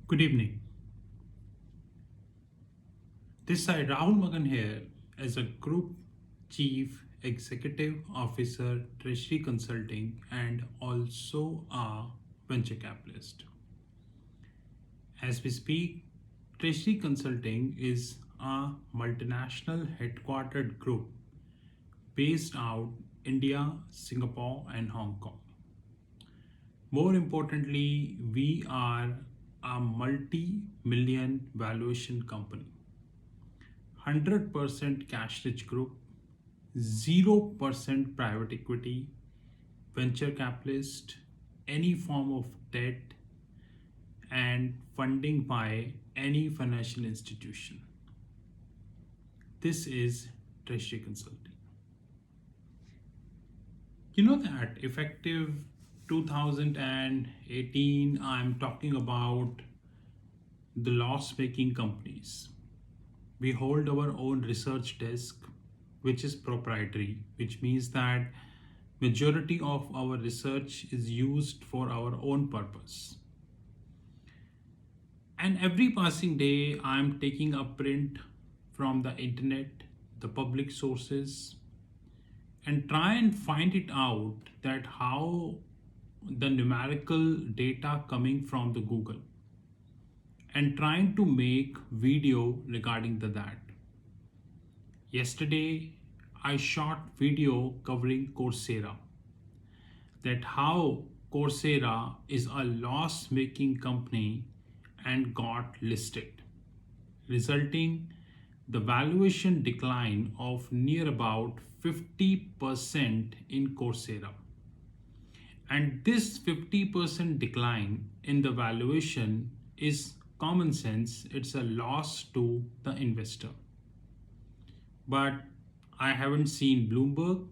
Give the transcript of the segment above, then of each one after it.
Good evening. This side Rahul Magan here as a Group Chief Executive Officer, Treasury Consulting, and also a venture capitalist. As we speak, Treasury Consulting is a multinational headquartered group based out India, Singapore, and Hong Kong. More importantly, we are a multi-million valuation company. 100% cash rich group, 0% private equity, venture capitalist, any form of debt, and funding by any financial institution. This is Treasury Consulting. You know that effective 2018, I'm talking about the loss making companies. We hold our own research desk, which is proprietary, which means that majority of our research is used for our own purpose. And every passing day, I'm taking a print from the internet, the public sources, and try and find it out that how the numerical data coming from the Google and trying to make video regarding that. Yesterday, I shot video covering Coursera, that how Coursera is a loss-making company and got listed, resulting the valuation decline of near about 50% in Coursera. And this 50% decline in the valuation is common sense, it's a loss to the investor. But I haven't seen Bloomberg,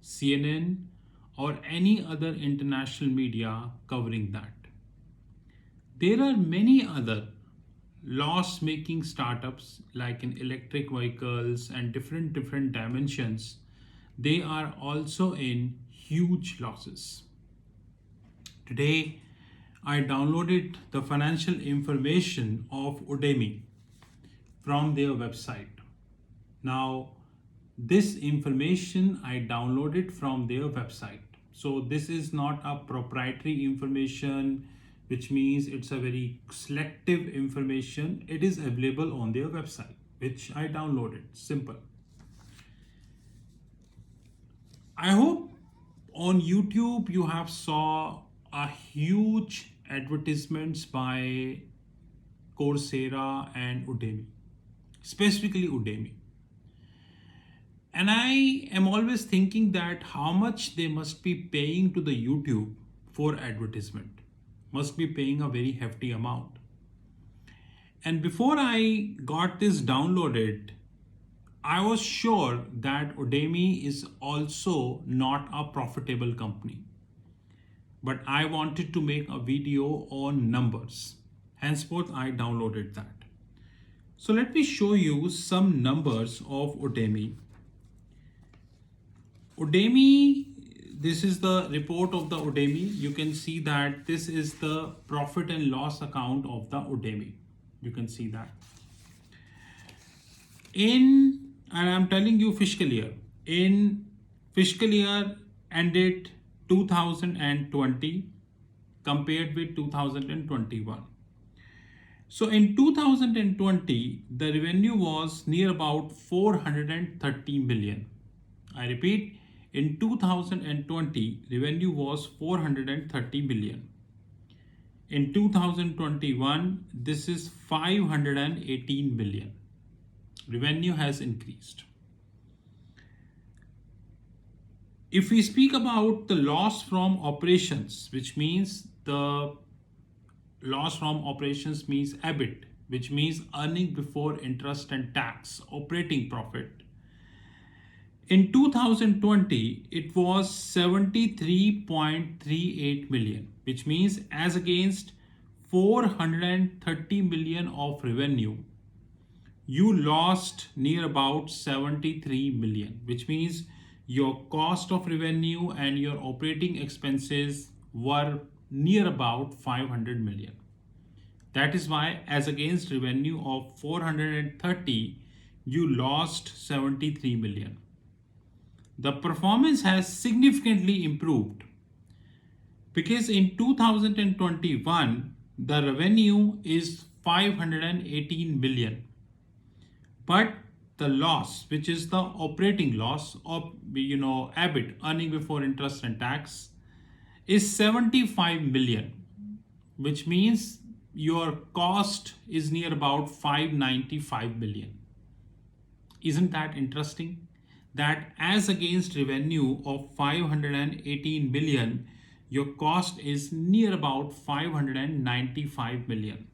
CNN, or any other international media covering that. There are many other loss-making startups like in electric vehicles and different dimensions. They are also in huge losses. Today, I downloaded the financial information of Udemy from their website. Now, this information I downloaded from their website. So this is not a proprietary information, which means it's a very selective information. It is available on their website, which I downloaded. Simple. I hope on YouTube you have saw a huge advertisements by Coursera and Udemy, specifically Udemy. And I am always thinking that how much they must be paying to the YouTube for advertisement. Must be paying a very hefty amount. And before I got this downloaded, I was sure that Udemy is also not a profitable company. But I wanted to make a video on numbers. Henceforth, I downloaded that. So let me show you some numbers of Udemy. Udemy, this is the report of the Udemy. You can see that this is the profit and loss account of the Udemy. You can see that. And I'm telling you fiscal year. In fiscal year ended 2020 compared with 2021. So in 2020, the revenue was near about 430 million. I repeat, in 2020, revenue was 430 million. In 2021, this is 518 million. Revenue has increased. If we speak about the loss from operations, which means the loss from operations means EBIT, which means earning before interest and tax, operating profit. In 2020, it was 73.38 million, which means as against 430 million of revenue, you lost near about 73 million, which means your cost of revenue and your operating expenses were near about 500 million. That is why, as against revenue of 430, you lost 73 million. The performance has significantly improved because in 2021, the revenue is 518 million. But the loss, which is the operating loss of EBIT, earning before interest and tax, is 75 million, which means your cost is near about 595 million. Isn't that interesting? That as against revenue of 518 million, your cost is near about 595 million.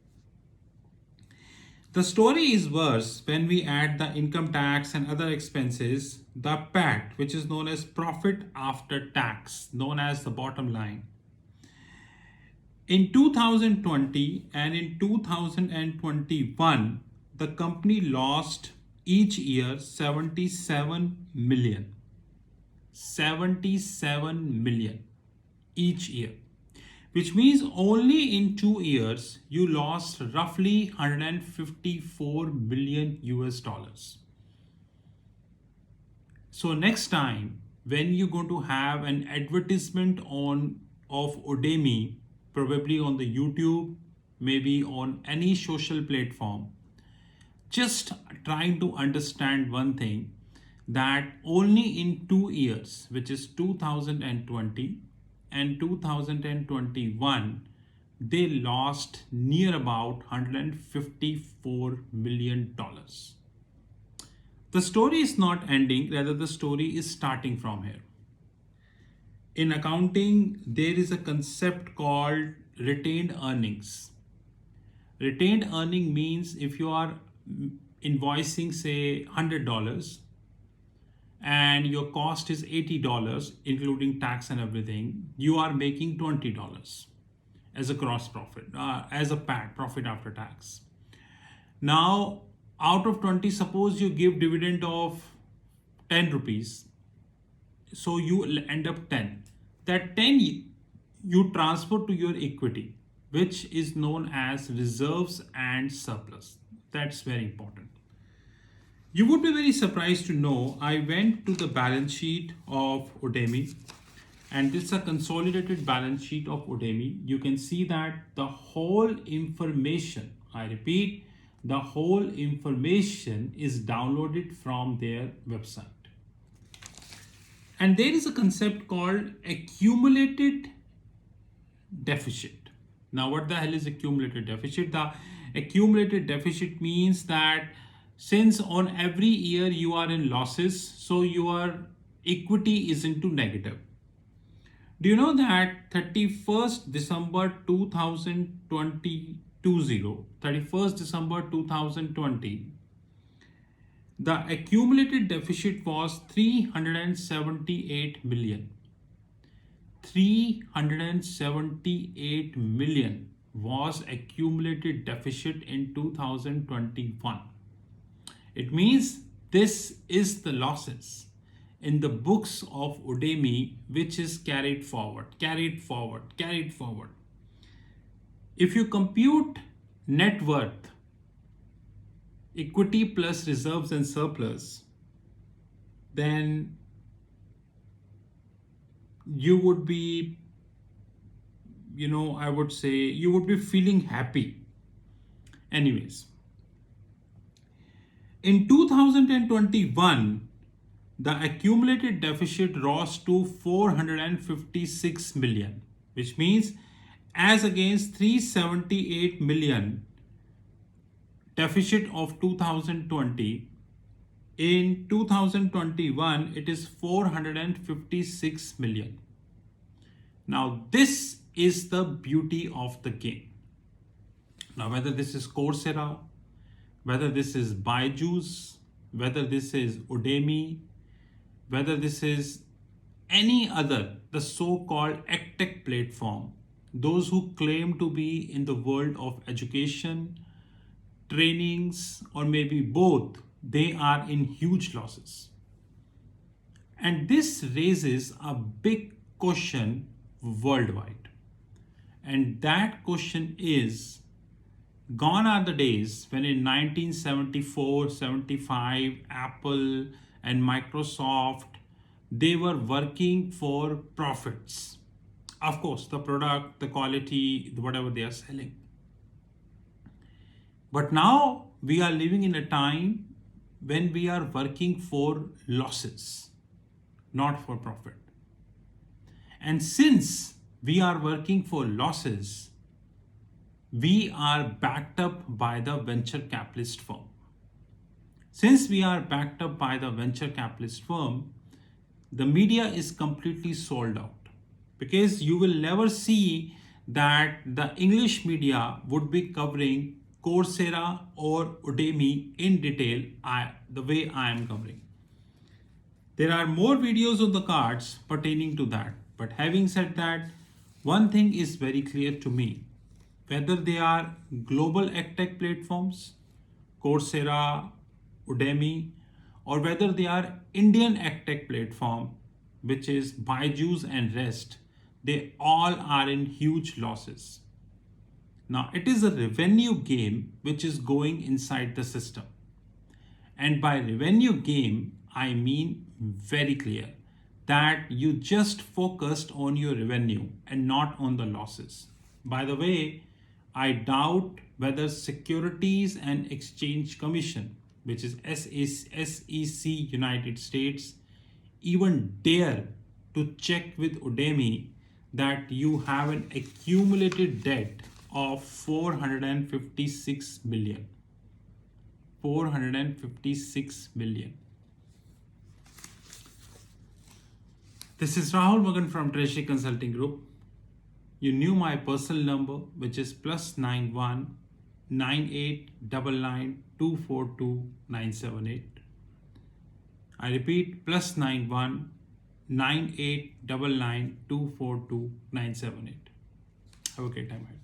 The story is worse when we add the income tax and other expenses, the PAT, which is known as profit after tax, known as the bottom line. In 2020 and in 2021, the company lost each year 77 million. 77 million each year, which means only in 2 years you lost roughly 154 million US dollars. So next time when you're going to have an advertisement of Udemy, probably on the YouTube, maybe on any social platform, just trying to understand one thing, that only in 2 years, which is 2020 and 2021, they lost near about $154 million. The story is not ending, rather the story is starting from here. In accounting, there is a concept called retained earnings. Retained earning means if you are invoicing say $100 and your cost is $80 including tax and everything, you are making $20 as a gross profit, as a PAT, profit after tax. Now out of 20, suppose you give dividend of 10 rupees, so you will end up 10. That 10 you transfer to your equity, which is known as reserves and surplus. That's very important. You would be very surprised to know I went to the balance sheet of Udemy, and this is a consolidated balance sheet of Udemy. You can see that the whole information, I repeat, the whole information is downloaded from their website. And there is a concept called accumulated deficit. Now, what the hell is accumulated deficit? The accumulated deficit means that since on every year you are in losses, so your equity is into negative. Do you know that 31st December 2020, 31st December 2020, the accumulated deficit was 378 million. 378 million was accumulated deficit in 2021. It means this is the losses in the books of Udemy, which is carried forward. If you compute net worth, equity plus reserves and surplus, then you would be, I would say you would be feeling happy. Anyways, in 2021, the accumulated deficit rose to 456 million, which means as against 378 million deficit of 2020, in 2021 it is 456 million. Now this is the beauty of the game. Now whether this is Coursera, whether this is Byju's, whether this is Udemy, whether this is any other, the so-called edtech platform, those who claim to be in the world of education, trainings, or maybe both, they are in huge losses. And this raises a big question worldwide. And that question is, Gone are the days when in 1974-75 Apple and Microsoft, they were working for profits. Of course, the product, the quality, whatever they are selling. But now we are living in a time when we are working for losses, not for profit. And since we are working for losses, we are backed up by the venture capitalist firm. Since we are backed up by the venture capitalist firm, the media is completely sold out, because you will never see that the English media would be covering Coursera or Udemy in detail the way I am covering. There are more videos on the cards pertaining to that. But having said that, one thing is very clear to me. Whether they are global edtech platforms, Coursera, Udemy, or whether they are Indian edtech platform, which is Byju's and rest, they all are in huge losses. Now, it is a revenue game which is going inside the system. And by revenue game, I mean very clear that you just focused on your revenue and not on the losses. By the way, I doubt whether Securities and Exchange Commission, which is SEC United States, even dare to check with Udemy that you have an accumulated debt of 456 million. 456 million. This is Rahul Magan from Treasury Consulting Group. You knew my personal number, which is +91 9899 242 978. I repeat, +91 9899 242 978. Have a great time.